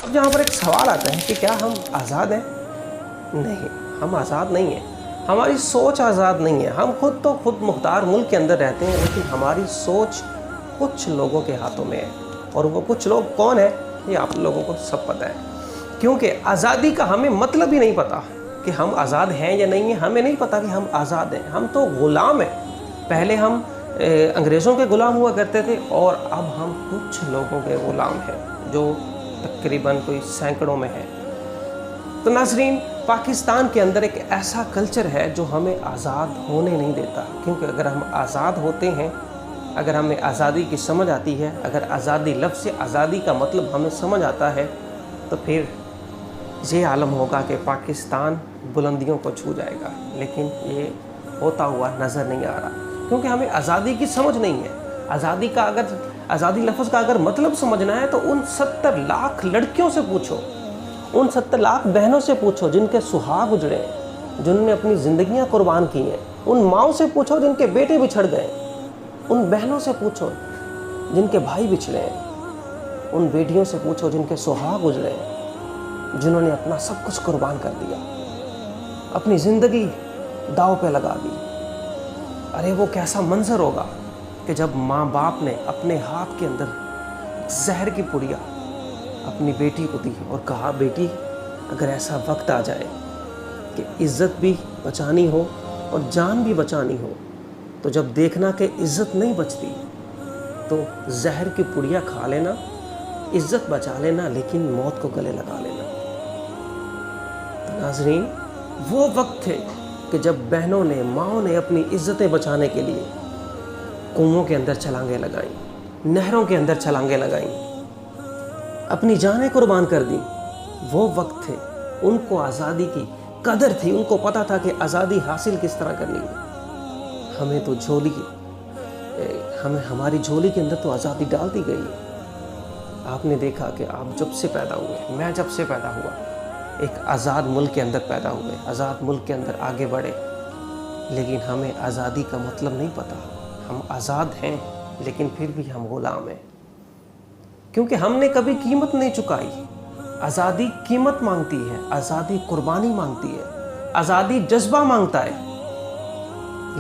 अब यहाँ पर एक सवाल आता है कि क्या हम आज़ाद हैं? नहीं, हम आज़ाद नहीं हैं। हमारी सोच आज़ाद नहीं है। हम खुद मुख्तार मुल्क के अंदर रहते हैं, लेकिन हमारी सोच कुछ लोगों के हाथों में है। और वो कुछ लोग कौन है, ये आप लोगों को सब पता है। क्योंकि आज़ादी का हमें मतलब ही नहीं पता कि हम आज़ाद हैं या नहीं हैं। हमें नहीं पता कि हम आज़ाद हैं, हम तो ग़ुलाम हैं। पहले हम अंग्रेज़ों के ग़ुलाम हुआ करते थे, और अब हम कुछ लोगों के ग़ुलाम हैं, जो तकरीबन कोई सैकड़ों में है। तो नाज़रीन, पाकिस्तान के अंदर एक ऐसा कल्चर है जो हमें आज़ाद होने नहीं देता। क्योंकि अगर हम आज़ाद होते हैं, अगर हमें आज़ादी की समझ आती है, अगर आज़ादी लफ्ज़ से आज़ादी का मतलब हमें समझ आता है, तो फिर ये आलम होगा कि पाकिस्तान बुलंदियों को छू जाएगा। लेकिन ये होता हुआ नज़र नहीं आ रहा, क्योंकि हमें आज़ादी की समझ नहीं है। आज़ादी लफ्ज़ का अगर मतलब समझना है तो उन 70 लाख लड़कियों से पूछो, उन 70 लाख बहनों से पूछो जिनके सुहाग उजड़े हैं, जिनने अपनी ज़िंदगियां कुर्बान की हैं। उन माँओं से पूछो जिनके बेटे बिछड़ गए, उन बहनों से पूछो जिनके भाई बिछड़े हैं, उन बेटियों से पूछो जिनके सुहाग उजड़े हैं, जिन्होंने अपना सब कुछ कुर्बान कर दिया, अपनी ज़िंदगी दाव पे लगा दी। अरे वो कैसा मंजर होगा कि जब माँ बाप ने अपने हाथ के अंदर जहर की पुड़िया अपनी बेटी को दी और कहा, बेटी अगर ऐसा वक्त आ जाए कि इज़्ज़त भी बचानी हो और जान भी बचानी हो, तो जब देखना कि इज़्ज़त नहीं बचती तो जहर की पुड़िया खा लेना, इज़्ज़त बचा लेना, लेकिन मौत को गले लगा लेना। तो नाज़रीन, वो वक्त थे कि जब बहनों ने, माँओं ने अपनी इज़्ज़तें बचाने के लिए कुओं के अंदर छलांगे लगाईं, नहरों के अंदर छलांगे लगाईं, अपनी जानें कुर्बान कर दी। वो वक्त थे, उनको आज़ादी की कदर थी, उनको पता था कि आज़ादी हासिल किस तरह करनी है। हमें तो हमारी झोली के अंदर तो आज़ादी डाल दी गई है। आपने देखा कि आप जब से पैदा हुए, मैं जब से पैदा हुआ, एक आज़ाद मुल्क के अंदर पैदा हुए, आज़ाद मुल्क के अंदर आगे बढ़े, लेकिन हमें आज़ादी का मतलब नहीं पता। हम आज़ाद हैं, लेकिन फिर भी हम ग़ुलाम हैं, क्योंकि हमने कभी कीमत नहीं चुकाई। आज़ादी कीमत मांगती है, आज़ादी कुर्बानी मांगती है, आज़ादी जज्बा मांगता है,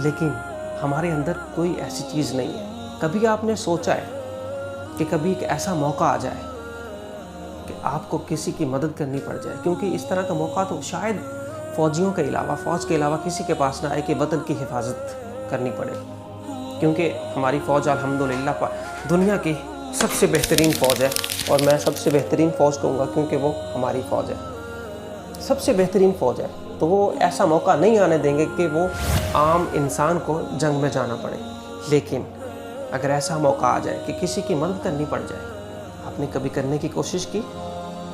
लेकिन हमारे अंदर कोई ऐसी चीज़ नहीं है। कभी आपने सोचा है कि कभी एक ऐसा मौका आ जाए कि आपको किसी की मदद करनी पड़ जाए? क्योंकि इस तरह का मौका तो शायद फ़ौजियों के अलावा, फ़ौज के अलावा किसी के पास ना आए कि वतन की हिफाजत करनी पड़े। क्योंकि हमारी फ़ौज अल्हम्दुलिल्लाह दुनिया की सबसे बेहतरीन फ़ौज है, और मैं सबसे बेहतरीन फ़ौज कहूँगा क्योंकि वो हमारी फ़ौज है, सबसे बेहतरीन फ़ौज है। तो वो ऐसा मौका नहीं आने देंगे कि वो आम इंसान को जंग में जाना पड़े। लेकिन अगर ऐसा मौका आ जाए कि किसी की मदद करनी पड़ जाए, आपने कभी करने की कोशिश की?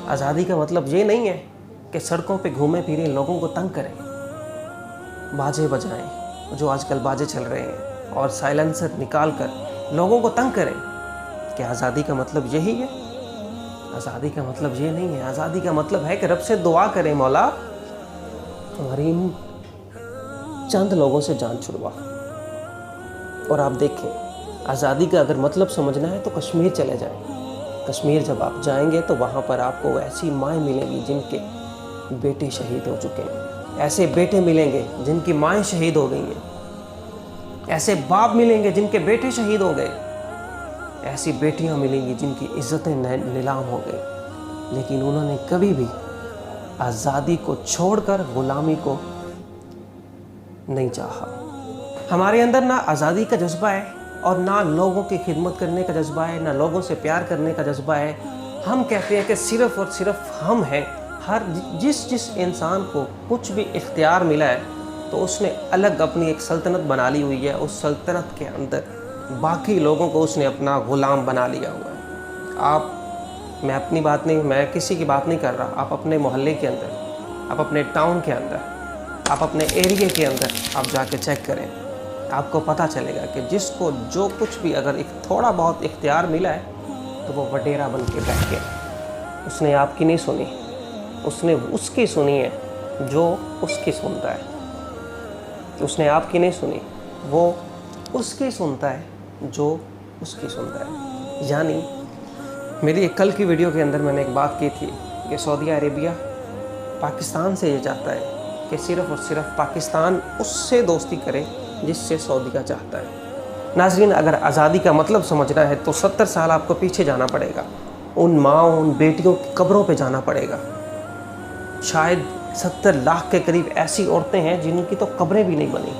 आज़ादी का मतलब ये नहीं है कि सड़कों पे घूमें फिरें, लोगों को तंग करें, बाजे बजाएं, जो आजकल बाजे चल रहे हैं, और साइलेंसर निकाल कर लोगों को तंग करें। क्या आज़ादी का मतलब यही है? आज़ादी का मतलब ये नहीं है। आज़ादी का मतलब है कि रब से दुआ करें, मौला हमारी इन चंद लोगों से जान छुड़वा। और आप देखें, आज़ादी का अगर मतलब समझना है तो कश्मीर चले जाएं। कश्मीर जब आप जाएंगे तो वहाँ पर आपको ऐसी माएँ मिलेंगी जिनके बेटे शहीद हो चुके हैं, ऐसे बेटे मिलेंगे जिनकी माएँ शहीद हो गई हैं, ऐसे बाप मिलेंगे जिनके बेटे शहीद हो गए, ऐसी बेटियां मिलेंगी जिनकी इज्जतें नीलाम हो गई, लेकिन उन्होंने कभी भी आज़ादी को छोड़कर ग़ुलामी को नहीं चाहा। हमारे अंदर ना आज़ादी का जज्बा है, और ना लोगों की खिदमत करने का जज्बा है, ना लोगों से प्यार करने का जज्बा है। हम कहते हैं कि सिर्फ़ और सिर्फ हम हैं। जिस इंसान को कुछ भी इख्तियार मिला है तो उसने अलग अपनी एक सल्तनत बना ली हुई है। उस सल्तनत के अंदर बाकी लोगों को उसने अपना ग़ुलाम बना लिया हुआ है। मैं अपनी बात नहीं, मैं किसी की बात नहीं कर रहा। आप अपने मोहल्ले के अंदर, आप अपने टाउन के अंदर, आप अपने एरिया के अंदर आप जाके चेक करें, आपको पता चलेगा कि जिसको जो कुछ भी अगर एक थोड़ा बहुत इख्तियार मिला है तो वो वडेरा बन के बैठ गया। उसने आपकी नहीं सुनी, उसने उसकी सुनी है जो उसकी सुनता है। उसने आपकी नहीं सुनी, वो उसकी सुनता है जो उसकी सुनता है। यानी मेरी एक कल की वीडियो के अंदर मैंने एक बात की थी कि सऊदी अरेबिया पाकिस्तान से ये चाहता है कि सिर्फ़ और सिर्फ पाकिस्तान उससे दोस्ती करे जिससे सऊदी का चाहता है। नाज़रीन, अगर आज़ादी का मतलब समझना है तो 70 साल आपको पीछे जाना पड़ेगा, उन माँओं उन बेटियों की कब्रों पे जाना पड़ेगा। शायद 70 लाख के करीब ऐसी औरतें हैं जिनकी तो कब्रें भी नहीं बनी,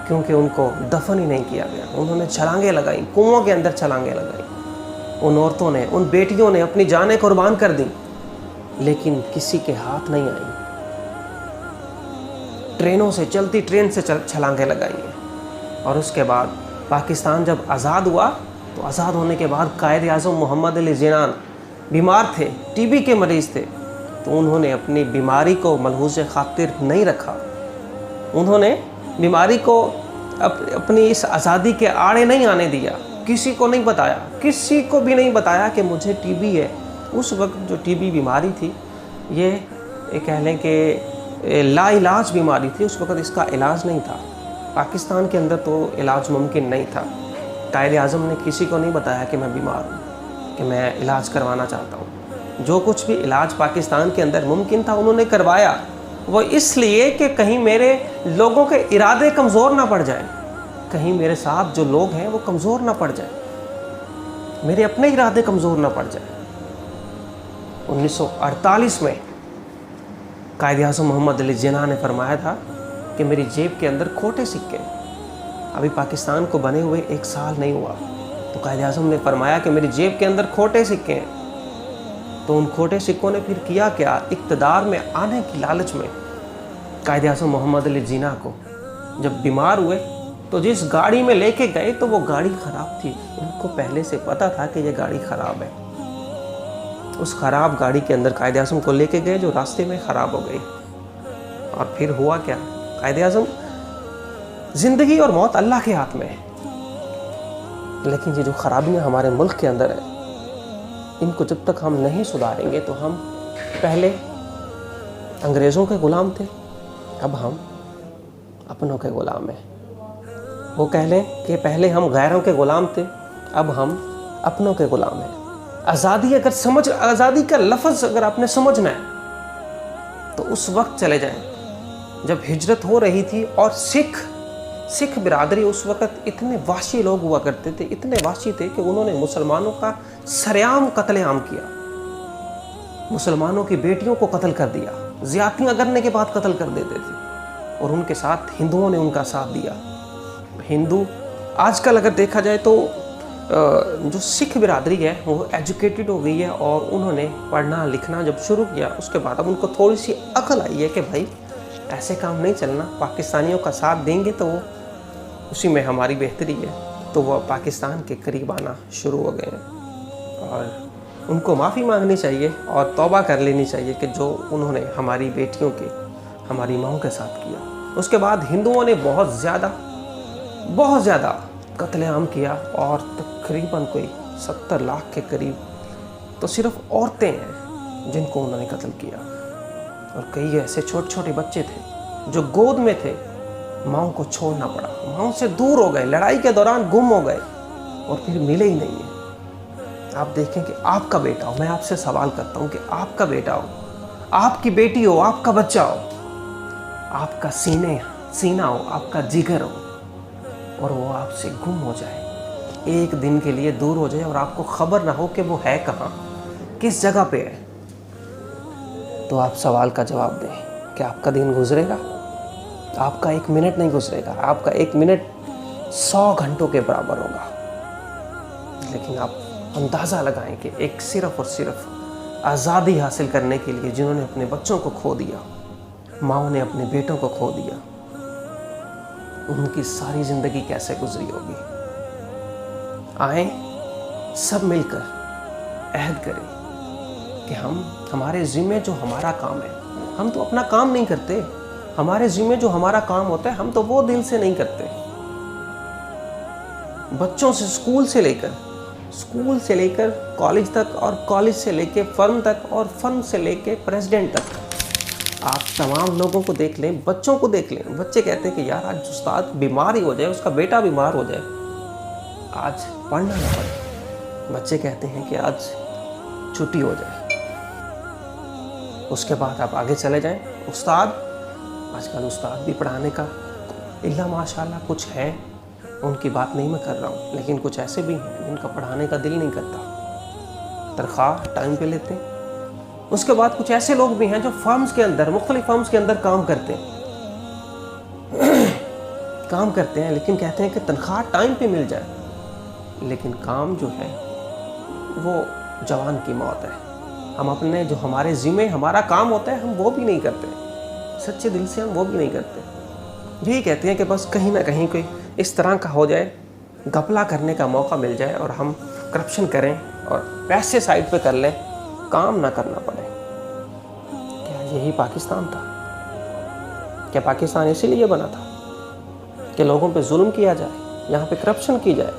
क्योंकि उनको दफन ही नहीं किया गया। उन्होंने छलांगे लगाई, कुओं के अंदर छलांगे लगाई। उन औरतों ने, उन बेटियों ने अपनी जानें कुर्बान कर दी, लेकिन किसी के हाथ नहीं आई। ट्रेनों से, चलती ट्रेन से छलांगे लगाई। और उसके बाद पाकिस्तान जब आज़ाद हुआ तो आज़ाद होने के बाद कायद आज़म मोहम्मद अली जिन्नान बीमार थे, टीबी के मरीज़ थे, तो उन्होंने अपनी बीमारी को मलहूज़ खातिर नहीं रखा। उन्होंने बीमारी को अपनी इस आज़ादी के आड़े नहीं आने दिया। किसी को नहीं बताया, किसी को भी नहीं बताया कि मुझे टीबी है। उस वक्त जो टीबी बीमारी थी, ये कह लें कि लाइलाज बीमारी थी। उस वक्त इसका इलाज नहीं था। पाकिस्तान के अंदर तो इलाज मुमकिन नहीं था। कायद आज़म ने किसी को नहीं बताया कि मैं बीमार हूँ, कि मैं इलाज करवाना चाहता हूँ। जो कुछ भी इलाज पाकिस्तान के अंदर मुमकिन था उन्होंने करवाया, वो इसलिए कि कहीं मेरे लोगों के इरादे कमज़ोर ना पड़ जाए, कहीं मेरे साथ जो लोग हैं वो कमज़ोर ना पड़ जाए, मेरे अपने इरादे कमज़ोर ना पड़ जाए। 1948 में कायद आज़म मोहम्मद अली जिन्ना ने फरमाया था कि मेरी जेब के अंदर खोटे सिक्के, अभी पाकिस्तान को बने हुए 1 साल नहीं हुआ, तो कायद आज़म ने फरमाया कि मेरी जेब के अंदर खोटे सिक्के हैं। तो उन खोटे सिक्कों ने फिर किया क्या? इक़्तिदार में आने की लालच में कायद आज़म मोहम्मद अली जिन्ना को जब बीमार हुए तो जिस गाड़ी में लेके गए तो वो गाड़ी ख़राब थी। उनको पहले से पता था कि ये गाड़ी ख़राब है। उस ख़राब गाड़ी के अंदर कायद आज़म को लेके गए, जो रास्ते में ख़राब हो गई। और फिर हुआ क्या? कायद आज़म, ज़िंदगी और मौत अल्लाह के हाथ में है, लेकिन ये जो ख़राबियाँ हमारे मुल्क के अंदर है, इनको जब तक हम नहीं सुधारेंगे तो हम पहले अंग्रेज़ों के ग़ुलाम थे, अब हम अपनों के ग़ुलाम हैं। वो कह लें कि पहले हम गैरों के ग़ुलाम थे, अब हम अपनों के ग़ुलाम हैं। आज़ादी का लफ्ज़ अगर आपने समझना है तो उस वक्त चले जाएं जब हिजरत हो रही थी और सिख बिरादरी उस वक्त इतने वाशी लोग हुआ करते थे, इतने वाशी थे कि उन्होंने मुसलमानों का सरेआम कत्लेआम किया, मुसलमानों की बेटियों को कत्ल कर दिया, ज़्यादतियाँ करने के बाद कत्ल कर देते थे। और उनके साथ हिंदुओं ने उनका साथ दिया। हिंदू आजकल अगर देखा जाए तो जो सिख बिरादरी है वो एजुकेटेड हो गई है, और उन्होंने पढ़ना लिखना जब शुरू किया उसके बाद अब उनको थोड़ी सी अकल आई है कि भाई ऐसे काम नहीं चलना, पाकिस्तानियों का साथ देंगे तो वो उसी में हमारी बेहतरी है। तो वो पाकिस्तान के करीब आना शुरू हो गए हैं और उनको माफ़ी मांगनी चाहिए और तौबा कर लेनी चाहिए कि जो उन्होंने हमारी बेटियों के, हमारी माँओं के साथ किया। उसके बाद हिंदुओं ने बहुत ज़्यादा कत्लेआम किया और तकरीबन कोई 70 लाख के करीब तो सिर्फ औरतें हैं जिनको उन्होंने कत्ल किया। और कई ऐसे छोटे छोटे बच्चे थे जो गोद में थे, माँओं को छोड़ना पड़ा, माँओं से दूर हो गए, लड़ाई के दौरान गुम हो गए और फिर मिले ही नहीं है। आप देखें कि आपका बेटा हो, मैं आपसे सवाल करता हूँ कि आपका बेटा हो, आपकी बेटी हो, आपका बच्चा हो, आपका सीना हो, आपका जिगर हो, और वो आपसे गुम हो जाए, एक दिन के लिए दूर हो जाए और आपको खबर ना हो कि वो है कहाँ, किस जगह पे है, तो आप सवाल का जवाब दें कि आपका दिन गुजरेगा? आपका 1 मिनट नहीं गुजरेगा, आपका 1 मिनट 100 घंटों के बराबर होगा। लेकिन आप अंदाज़ा लगाएं कि एक सिर्फ़ और सिर्फ आज़ादी हासिल करने के लिए जिन्होंने अपने बच्चों को खो दिया, माँओं ने अपने बेटों को खो दिया, उनकी सारी ज़िंदगी कैसे गुजरी होगी। आए सब मिलकर अहद करें कि हमारे ज़िम्मे जो हमारा काम है, हम तो अपना काम नहीं करते, हमारे ज़िम्मे जो हमारा काम होता है हम तो वो दिल से नहीं करते। बच्चों से स्कूल से लेकर कॉलेज तक, और कॉलेज से लेकर फर्म तक, और फर्म से लेकर प्रेसिडेंट तक, आप तमाम लोगों को देख लें, बच्चों को देख लें। बच्चे कहते हैं कि यार आज उस्ताद बीमार ही हो जाए, उसका बेटा बीमार हो जाए, आज पढ़ना ना पड़े, بچے کہتے ہیں کہ آج چھٹی ہو جائے، اس کے بعد آپ آگے چلے جائیں۔ استاد، آج کل استاد بھی پڑھانے کا اللہ ماشاء اللہ کچھ ہے، ان کی بات نہیں میں کر رہا ہوں، لیکن کچھ ایسے بھی ہیں جن کا پڑھانے کا دل نہیں کرتا، تنخواہ ٹائم پہ لیتے ہیں۔ اس کے بعد کچھ ایسے لوگ بھی ہیں جو فرمز کے اندر، مختلف فرمز کے اندر کام کرتے ہیں لیکن کہتے ہیں کہ تنخواہ ٹائم پہ مل جائے، لیکن کام جو ہے وہ جوان کی موت ہے۔ ہم اپنے جو ہمارے ذمہ ہمارا کام ہوتا ہے ہم وہ بھی نہیں کرتے، سچے دل سے ہم وہ بھی نہیں کرتے۔ یہی کہتے ہیں کہ بس کہیں نہ کہیں کوئی اس طرح کا ہو جائے، گھپلا کرنے کا موقع مل جائے اور ہم کرپشن کریں اور پیسے سائڈ پہ کر لیں، کام نہ کرنا پڑے۔ کیا یہی پاکستان تھا؟ کیا پاکستان اسی لیے بنا تھا کہ لوگوں پہ ظلم کیا جائے، یہاں پہ کرپشن کی جائے؟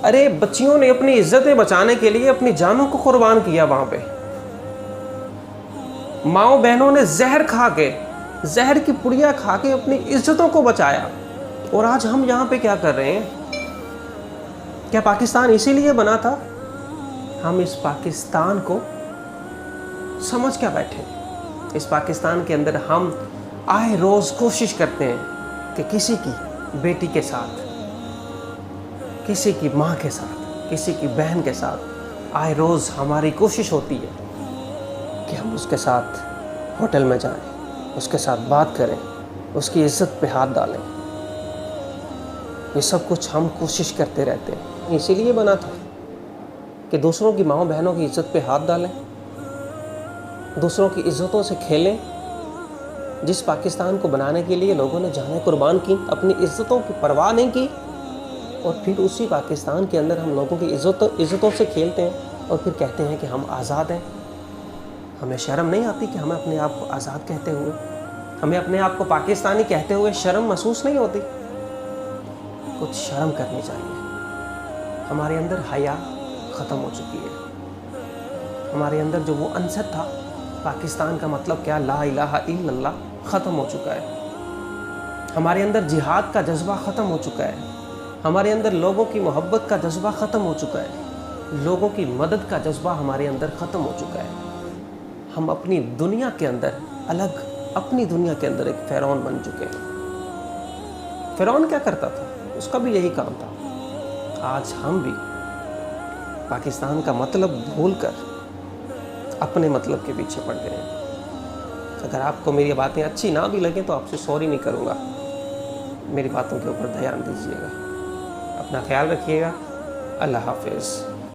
ارے بچیوں نے اپنی عزتیں بچانے کے لیے اپنی جانوں کو قربان کیا، وہاں پہ ماؤں بہنوں نے زہر کی پڑیا کھا کے اپنی عزتوں کو بچایا، اور آج ہم یہاں پہ کیا کر رہے ہیں؟ کیا پاکستان اسی لیے بنا تھا؟ ہم اس پاکستان کو سمجھ کیا بیٹھے؟ اس پاکستان کے اندر ہم آئے روز کوشش کرتے ہیں کہ کسی کی بیٹی کے ساتھ، کسی کی ماں کے ساتھ، کسی کی بہن کے ساتھ آئے روز ہماری کوشش ہوتی ہے کہ ہم اس کے ساتھ ہوٹل میں جائیں، اس کے ساتھ بات کریں، اس کی عزت پہ ہاتھ ڈالیں۔ یہ سب کچھ ہم کوشش کرتے رہتے ہیں۔ اسی لیے بنا تھا کہ دوسروں کی ماں بہنوں کی عزت پہ ہاتھ ڈالیں، دوسروں کی عزتوں سے کھیلیں۔ جس پاکستان کو بنانے کے لیے لوگوں نے جانیں قربان کی، اپنی عزتوں کی پرواہ نہیں کی، اور پھر اسی پاکستان کے اندر ہم لوگوں کی عزتوں سے کھیلتے ہیں اور پھر کہتے ہیں کہ ہم آزاد ہیں۔ ہمیں شرم نہیں آتی کہ ہمیں اپنے آپ کو آزاد کہتے ہوئے، ہمیں اپنے آپ کو پاکستانی کہتے ہوئے شرم محسوس نہیں ہوتی؟ کچھ شرم کرنی چاہیے۔ ہمارے اندر حیا ختم ہو چکی ہے، ہمارے اندر جو وہ عنصر تھا، پاکستان کا مطلب کیا، لا الہ الا اللہ، ختم ہو چکا ہے۔ ہمارے اندر جہاد کا جذبہ ختم ہو چکا ہے، ہمارے اندر لوگوں کی محبت کا جذبہ ختم ہو چکا ہے، لوگوں کی مدد کا جذبہ ہمارے اندر ختم ہو چکا ہے۔ ہم اپنی دنیا کے اندر اپنی دنیا کے اندر ایک فرعون بن چکے ہیں۔ فرعون کیا کرتا تھا؟ اس کا بھی یہی کام تھا۔ آج ہم بھی پاکستان کا مطلب بھول کر اپنے مطلب کے پیچھے پڑ گئے ہیں۔ اگر آپ کو میری باتیں اچھی نہ بھی لگیں تو آپ سے سوری نہیں کروں گا، میری باتوں کے اوپر دھیان دیجیے گا۔ اپنا خیال رکھیے گا۔ اللہ حافظ۔